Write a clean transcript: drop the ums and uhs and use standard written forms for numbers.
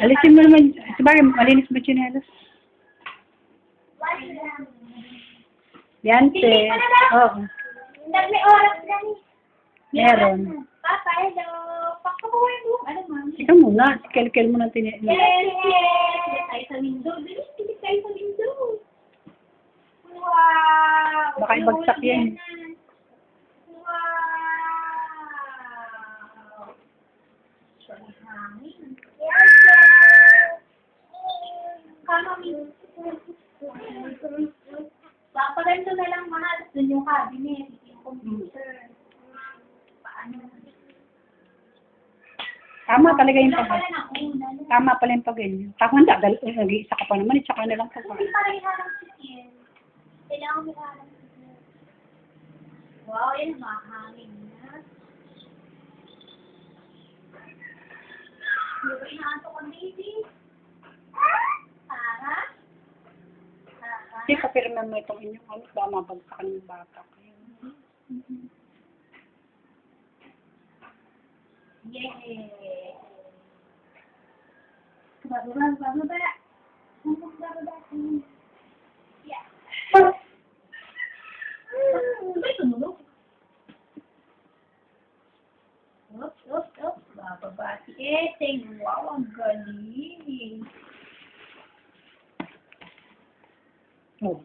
Alisin mo naman. Sabagay, malinis mo chinelas. Yan, te. Oo. May oras lang eh. Meron. Papa, hello. Pakabuhay mo. Ano ma'am? Ikaw muna. Kel-kel mo ng Yes, yes. Dili tayo sa window. Dili tayo sa window. Wow. Baka ibagsak yan. Wow. Sorry, hangin. Yes, sir. Kama mi. Baka ganito na lang mahal. Doon yung cabinet, yung computer. Paano? Tama talaga yung Wala pag pala na una. Tama pala yung pag-ganyan. Tama, nag-iisa ka pa naman. Tsaka na lang ka pa. Hindi pa rin harang sikin. Kailangan may harang sikin. Wow, yan mahangin na. Hindi ko inaantok ang baby. Para? Kasi papirman mo itong inyong ano, baka mabagsakan yung bata. Yay! Bababa. Yeah. Sabay tumunog. Oops. Bababa si Eteng. Wow, ang galing. Oh.